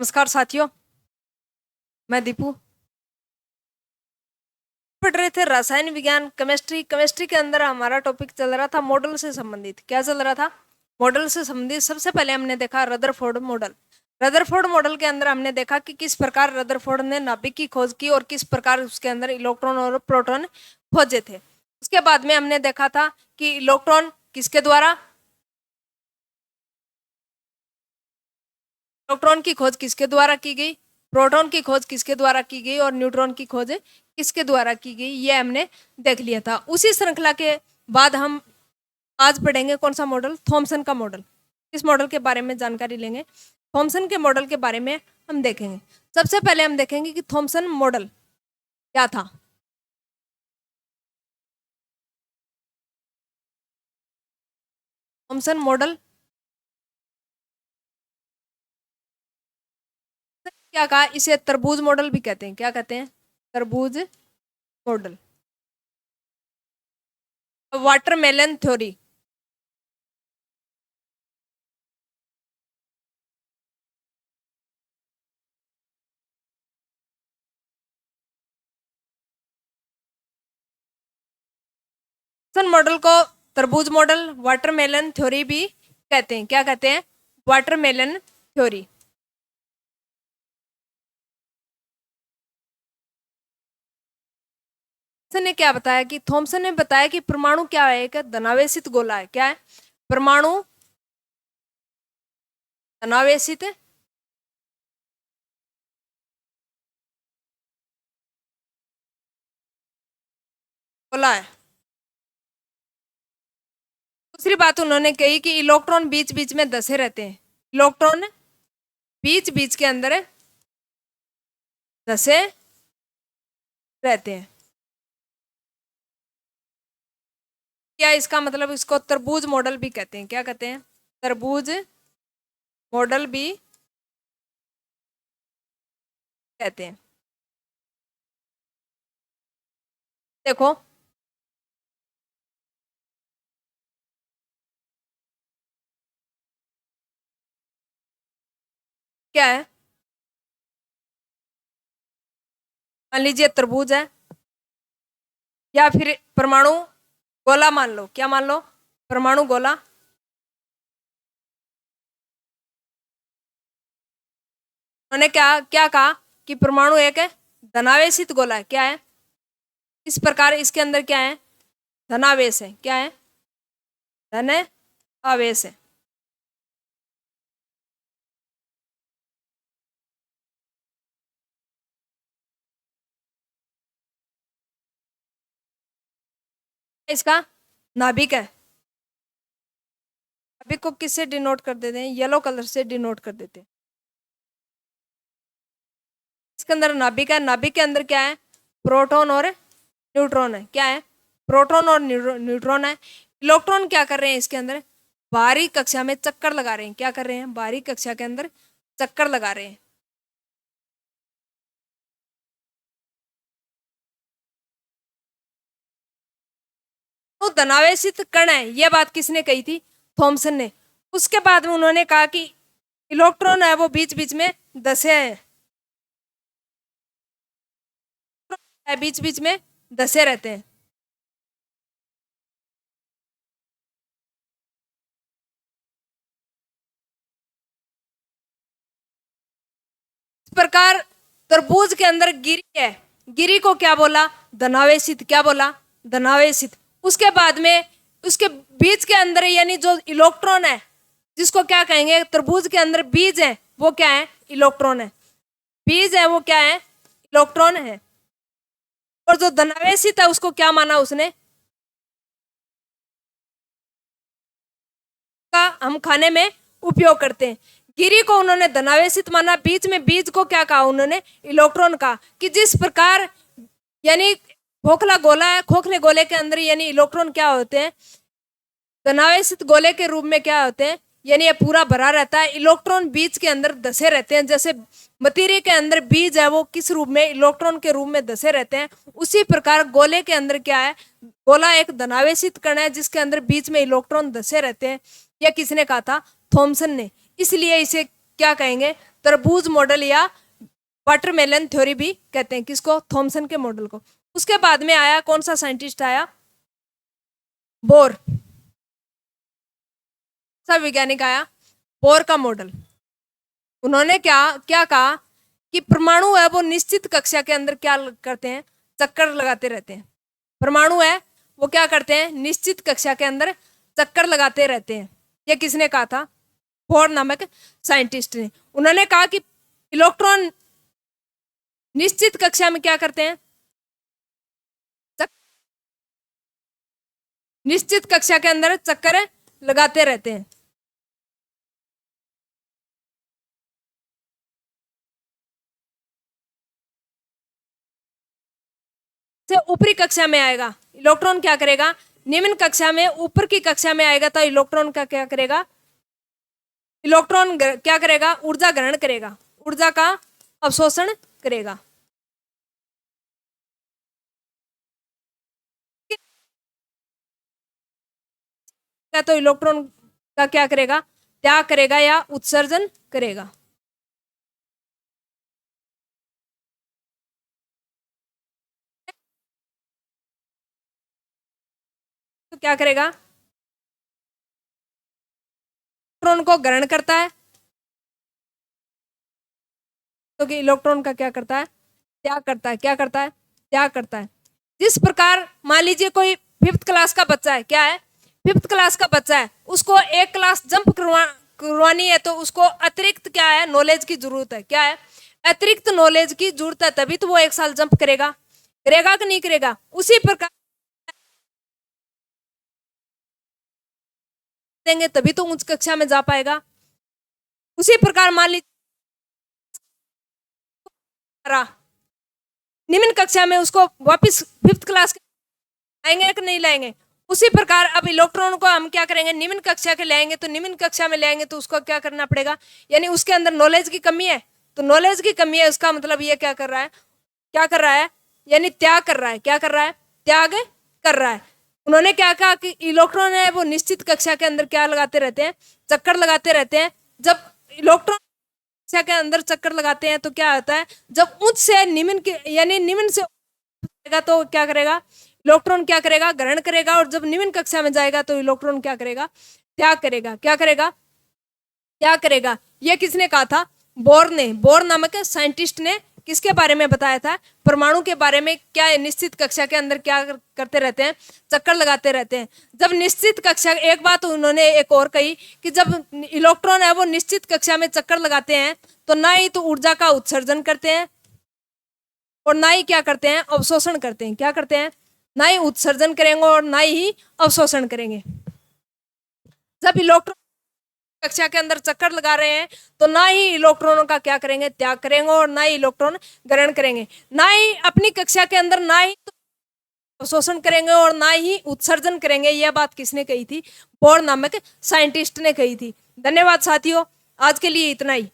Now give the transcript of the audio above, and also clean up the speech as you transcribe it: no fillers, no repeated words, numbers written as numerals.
नमस्कार साथियों, मैं दीपू। पढ़ रहे थे रसायन विज्ञान केमिस्ट्री के अंदर हमारा टॉपिक चल रहा था मॉडल से संबंधित। क्या चल रहा था? मॉडल से संबंधित। सबसे पहले हमने देखा रदरफोर्ड मॉडल। रदरफोर्ड मॉडल के अंदर हमने देखा कि किस प्रकार रदरफोर्ड ने नाभिक की खोज की और किस प्रकार उसके अंदर इलेक्ट्रॉन और प्रोटॉन खोजे थे। उसके बाद में हमने देखा था कि इलेक्ट्रॉन किसके द्वारा, इलेक्ट्रॉन की खोज किसके द्वारा की गई, प्रोटॉन की खोज किसके द्वारा की गई और न्यूट्रॉन की खोज किसके द्वारा की गई, ये हमने देख लिया था। उसी श्रृंखला के बाद हम आज पढ़ेंगे कौन सा मॉडल? थॉमसन का मॉडल। इस मॉडल के बारे में जानकारी लेंगे। थॉमसन के मॉडल के बारे में हम देखेंगे। सबसे पहले हम देखेंगे कि थॉमसन मॉडल क्या था। थॉमसन मॉडल क्या कहा? इसे तरबूज मॉडल भी कहते हैं। क्या कहते हैं? तरबूज model. Watermelon theory. Thompson model को तरबूज मॉडल, वाटरमेलन थ्योरी भी कहते हैं। क्या कहते हैं? Watermelon theory. ने क्या बताया कि थॉमसन ने बताया कि परमाणु क्या है? एक धनावेशित गोला है। क्या है? परमाणु धनावेशित गोला है। दूसरी बात उन्होंने कही कि इलेक्ट्रॉन बीच बीच में धसे रहते हैं। इलेक्ट्रॉन बीच बीच के अंदर धसे रहते हैं। क्या इसका मतलब? इसको तरबूज मॉडल भी कहते हैं। क्या कहते हैं? तरबूज मॉडल भी कहते हैं। देखो, क्या है? मान लीजिए तरबूज है, या फिर परमाणु गोला मान लो। क्या मान लो? परमाणु गोला। उन्होंने क्या क्या कहा कि परमाणु एक धनावेशित गोला है। क्या है? इस प्रकार इसके अंदर क्या है? धनावेश है। क्या है? धन आवेश है। इसका नाभिक है। नाभिक को किससे डिनोट कर देते हैं? येलो कलर से डिनोट कर देते हैं। इसके अंदर नाभिक है। नाभिक के अंदर क्या है? प्रोटॉन और न्यूट्रॉन है। क्या है? प्रोटॉन और न्यूट्रॉन है। इलेक्ट्रॉन क्या कर रहे हैं? इसके अंदर बाहरी कक्षा में चक्कर लगा रहे हैं। क्या कर रहे हैं? बाहरी कक्षा के अंदर चक्कर लगा रहे हैं। तो धनावेशित कण है, यह बात किसने कही थी? थॉमसन ने। उसके बाद में उन्होंने कहा कि इलेक्ट्रॉन है वो बीच बीच में धसे हैं, बीच बीच में धसे रहते हैं। इस प्रकार तरबूज के अंदर गिरी है। गिरी को क्या बोला? धनावेशित। क्या बोला? धनावेशित। उसके बाद में उसके बीच के अंदर यानी जो इलेक्ट्रॉन है, जिसको क्या कहेंगे? तरबूज के अंदर बीज है, वो क्या है? इलेक्ट्रॉन है। बीज है वो क्या है? इलेक्ट्रॉन है। और जो धनावेशित है उसको क्या माना उसने? का हम खाने में उपयोग करते हैं। गिरी को उन्होंने धनावेशित माना। बीच में बीज को क्या कहा उन्होंने? इलेक्ट्रॉन का। कि जिस प्रकार यानी खोखला गोला है, खोखले गोले के अंदर यानी इलेक्ट्रॉन क्या होते हैं? धनावेशित गोले के रूप में क्या होते हैं? यानी ये पूरा भरा रहता है। इलेक्ट्रॉन बीज के अंदर धसे रहते हैं। जैसे मतीरी के अंदर बीज है वो किस रूप में? इलेक्ट्रॉन के रूप में धसे रहते हैं। उसी प्रकार गोले के अंदर क्या है? गोला एक धनावेशित कण है जिसके अंदर बीच में इलेक्ट्रॉन धसे रहते हैं। यह किसने कहा था? थॉमसन ने। इसलिए इसे क्या कहेंगे? तरबूज मॉडल या वाटरमेलन थ्योरी भी कहते हैं। किसको? थॉमसन के मॉडल को। उसके बाद में आया कौन सा साइंटिस्ट आया? बोर। सब वैज्ञानिक आया, बोर का मॉडल। उन्होंने क्या क्या कहा कि परमाणु है वो निश्चित कक्षा के अंदर क्या करते हैं? चक्कर लगाते रहते हैं। परमाणु है वो क्या करते हैं? निश्चित कक्षा के अंदर चक्कर लगाते रहते हैं। ये किसने कहा था? बोर नामक साइंटिस्ट ने। उन्होंने कहा कि इलेक्ट्रॉन निश्चित कक्षा में क्या करते हैं? निश्चित कक्षा के अंदर चक्कर लगाते रहते हैं। से ऊपरी कक्षा में आएगा इलेक्ट्रॉन क्या करेगा? निम्न कक्षा में, ऊपर की कक्षा में आएगा तो इलेक्ट्रॉन का क्या करेगा? इलेक्ट्रॉन क्या करेगा? ऊर्जा ग्रहण करेगा, ऊर्जा का अवशोषण करेगा। तो इलेक्ट्रॉन का क्या करेगा? त्याग करेगा या उत्सर्जन करेगा। तो क्या करेगा? इलेक्ट्रॉन को ग्रहण करता है, तो कि इलेक्ट्रॉन का क्या करता है? त्याग करता है। क्या करता है? त्याग करता है। जिस प्रकार मान लीजिए कोई 5th क्लास का बच्चा है, क्या है? 5th क्लास का बच्चा है, उसको एक क्लास जंप करवानी है, तो उसको अतिरिक्त क्या है? नॉलेज की जरूरत है। क्या है? अतिरिक्त नॉलेज की जरूरत है, तभी तो वो 1 साल जंप करेगा। करेगा कि नहीं करेगा? उसी प्रकार देंगे तभी तो उच्च कक्षा में जा पाएगा। उसी प्रकार मान लीजिए निम्न कक्षा में उसको वापस 5th क्लास लाएंगे कि नहीं लाएंगे? उसी प्रकार अब इलेक्ट्रॉन को हम क्या करेंगे? निम्न कक्षा के लाएंगे, तो निम्न कक्षा में लाएंगे तो उसको क्या करना पड़ेगा? यानी उसके अंदर नॉलेज की कमी है, तो नॉलेज की कमी है, उसका मतलब ये क्या कर रहा है? क्या कर रहा है? यानी त्याग कर रहा है। क्या कर रहा है? त्याग कर रहा है। उन्होंने क्या कहा कि इलेक्ट्रॉन है वो निश्चित कक्षा के अंदर क्या लगाते रहते हैं? चक्कर लगाते रहते हैं। जब इलेक्ट्रॉन कक्षा के अंदर चक्कर लगाते हैं तो क्या होता है? जब उच्च से निम्न के, यानी निम्न से तो क्या करेगा? इलेक्ट्रॉन क्या करेगा? ग्रहण करेगा। और जब निम्न कक्षा में जाएगा तो इलेक्ट्रॉन क्या करेगा? त्याग करेगा। क्या करेगा? त्याग करेगा। ये किसने कहा था? बोर ने। बोर नामक साइंटिस्ट ने किसके बारे में बताया था? परमाणु के बारे में। क्या निश्चित कक्षा के अंदर क्या करते रहते हैं? चक्कर लगाते रहते हैं। जब निश्चित कक्षा, एक बात उन्होंने एक और कही कि जब इलेक्ट्रॉन है वो निश्चित कक्षा में चक्कर लगाते हैं तो ना ही तो ऊर्जा का उत्सर्जन करते हैं और ना ही क्या करते हैं? अवशोषण करते हैं। क्या करते हैं? ना ही उत्सर्जन करेंगे और ना ही अवशोषण करेंगे। जब इलेक्ट्रॉन कक्षा के अंदर चक्कर लगा रहे हैं तो ना ही इलेक्ट्रॉनों का क्या करेंगे? त्याग करेंगे और ना ही इलेक्ट्रॉन ग्रहण करेंगे। ना ही अपनी कक्षा के अंदर ना ही अवशोषण करेंगे और ना ही उत्सर्जन करेंगे। यह बात किसने कही थी? बोर नामक साइंटिस्ट ने कही थी। धन्यवाद साथियों, आज के लिए इतना ही।